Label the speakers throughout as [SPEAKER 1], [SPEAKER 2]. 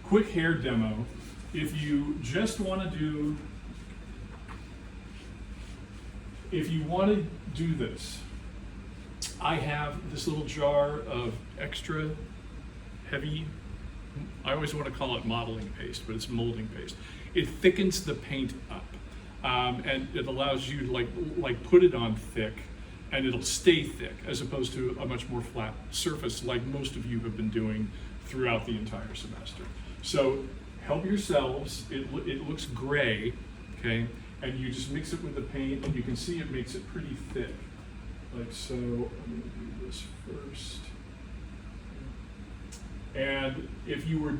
[SPEAKER 1] quick hair demo. If you just want to do, if you want to do this, I have this little jar of extra heavy, I always want to call it modeling paste, but it's molding paste. It thickens the paint up, and it allows you to like put it on thick, and it'll stay thick as opposed to a much more flat surface like most of you have been doing throughout the entire semester. So help yourselves. It looks gray, okay? And you just mix it with the paint, and you can see it makes it pretty thick. Like so, I'm gonna do this first. And if you were,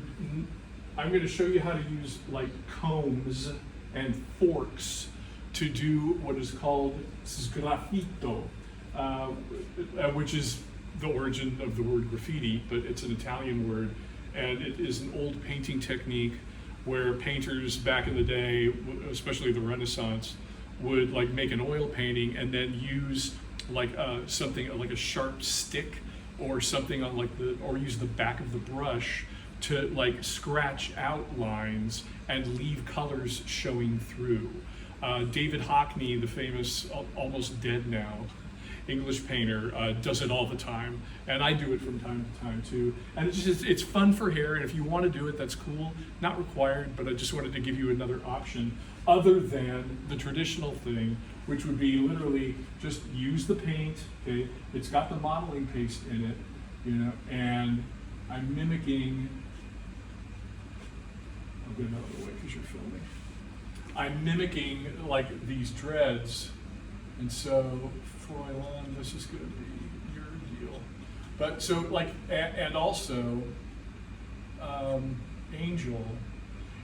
[SPEAKER 1] I'm gonna show you how to use like combs and forks to do what is called sgraffito, which is the origin of the word graffiti, but it's an Italian word, and it is an old painting technique where painters back in the day, especially the Renaissance, would like make an oil painting and then use like something like a sharp stick or something on like or use the back of the brush to like scratch out lines and leave colors showing through. David Hockney, the famous, almost dead now, English painter, does it all the time, and I do it from time to time too. And it's fun for hair, and if you want to do it, that's cool. Not required, but I just wanted to give you another option other than the traditional thing, which would be literally just use the paint. Okay, it's got the modeling paste in it, you know, and I'm mimicking. I'll get it out of the way because you're filming. I'm mimicking like these dreads, and so Fräulein, this is going to be your deal. But so like, and also Angel,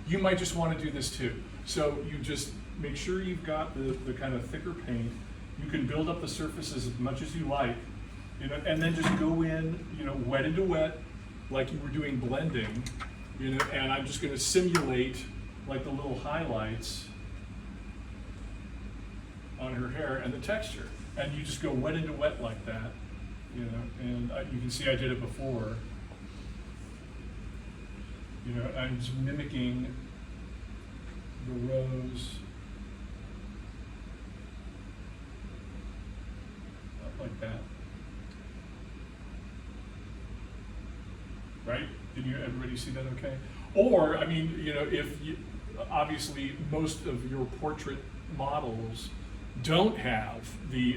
[SPEAKER 1] you might just want to do this too. So you just make sure you've got the kind of thicker paint. You can build up the surfaces as much as you like, you know, and then just go in, you know, wet into wet, like you were doing blending, you know, and I'm just going to simulate like the little highlights on her hair and the texture. And you just go wet into wet like that, you know, and you can see I did it before. You know, I'm just mimicking the rose like that. Right? Did everybody see that okay? Or, I mean, you know, if you, obviously most of your portrait models don't have the,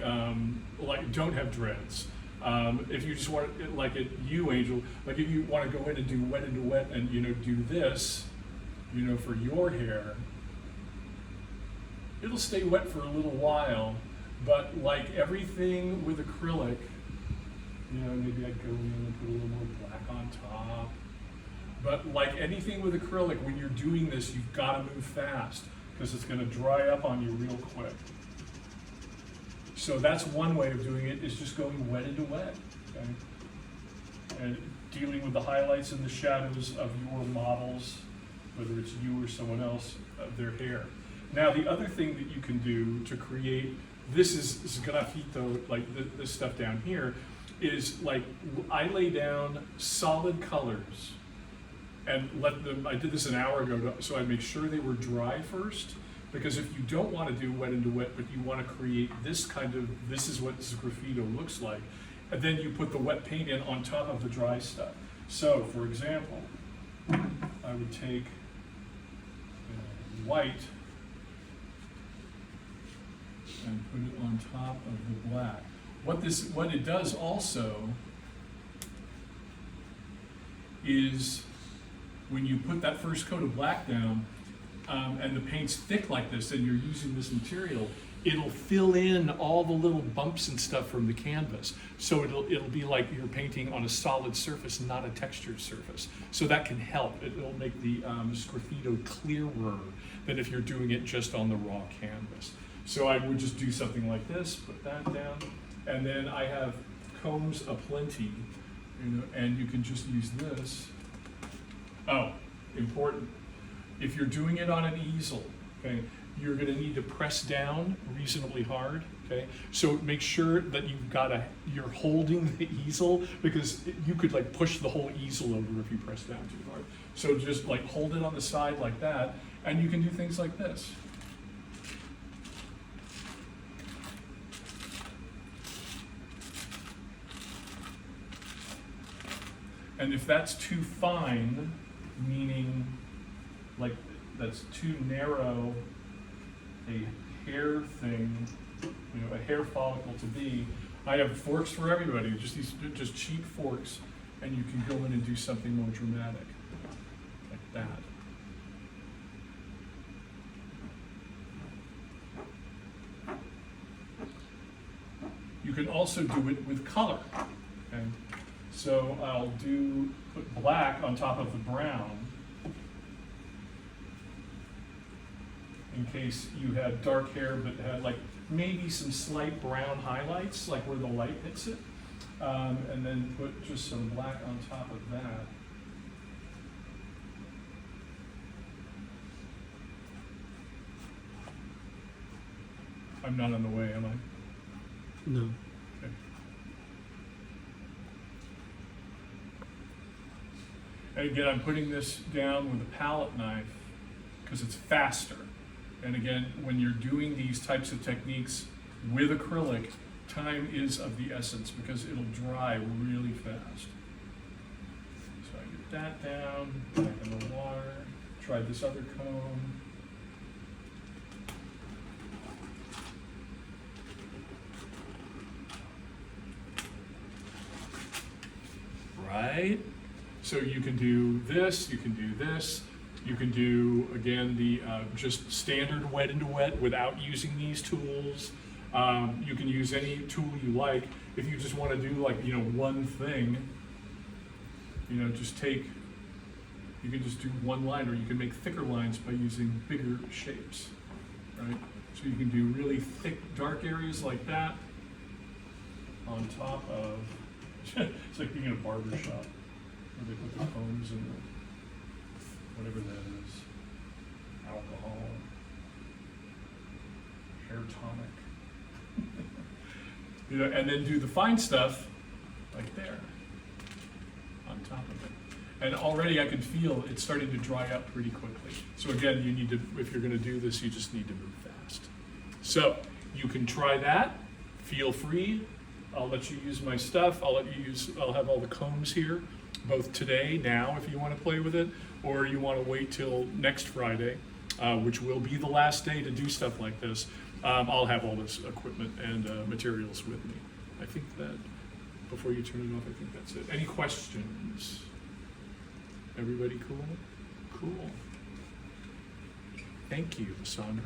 [SPEAKER 1] don't have dreads. If you just want, like you, Angel, like if you want to go in and do wet into wet and, you know, do this, you know, for your hair, it'll stay wet for a little while, but like everything with acrylic, you know, maybe I'd go in and put a little more black on top. But like anything with acrylic, when you're doing this, you've got to move fast because it's going to dry up on you real quick. So that's one way of doing it, is just going wet into wet, okay? And dealing with the highlights and the shadows of your models, whether it's you or someone else, of their hair. Now, the other thing that you can do to create, this is graffito, like this stuff down here, is like I lay down solid colors and let them, I did this an hour ago, so I make sure they were dry first. Because if you don't want to do wet into wet, but you want to create this kind of, this is what this graffito looks like, and then you put the wet paint in on top of the dry stuff. So, for example, I would take white and put it on top of the black. What it does also is when you put that first coat of black down, and the paint's thick like this, and you're using this material, it'll fill in all the little bumps and stuff from the canvas. So it'll be like you're painting on a solid surface, not a textured surface. So that can help. It'll make the graffito clearer than if you're doing it just on the raw canvas. So I would just do something like this, put that down, and then I have combs aplenty, you know, and you can just use this. Oh, important. If you're doing it on an easel, okay, you're going to need to press down reasonably hard Okay, so make sure that you're holding the easel, because you could like push the whole easel over if you press down too hard. So just like hold it on the side like that, and you can do things like this. And if that's too fine, meaning like that's too narrow a hair thing, a hair follicle to be, I have forks for everybody, just cheap forks, and you can go in and do something more dramatic, like that. You can also do it with color, okay? So I'll put black on top of the brown, in case you had dark hair but had like maybe some slight brown highlights, like where the light hits it, and then put just some black on top of that. I'm not in the way, am I?
[SPEAKER 2] No.
[SPEAKER 1] Okay. And again, I'm putting this down with a palette knife because it's faster. And again, when you're doing these types of techniques with acrylic, time is of the essence because it'll dry really fast. So I get that down, back in the water, try this other comb. Right? So you can do this, you can do this, you can do, again, the just standard wet into wet without using these tools. You can use any tool you like. If you just want to do like, one thing, you can just do one line, or you can make thicker lines by using bigger shapes, right? So you can do really thick, dark areas like that on top of, it's like being in a barber shop where they put the combs and the, whatever that is, alcohol, hair tonic. And then do the fine stuff like there on top of it. And already I can feel it's starting to dry up pretty quickly. So again, you need to, if you're gonna do this, you just need to move fast. So you can try that, feel free. I'll let you use my stuff. I'll have all the combs here, both today, now, if you want to play with it, or you want to wait till next Friday, which will be the last day to do stuff like this. I'll have all this equipment and materials with me. I think that, before you turn it off, I think that's it. Any questions? Everybody cool? Cool. Thank you, Sandra.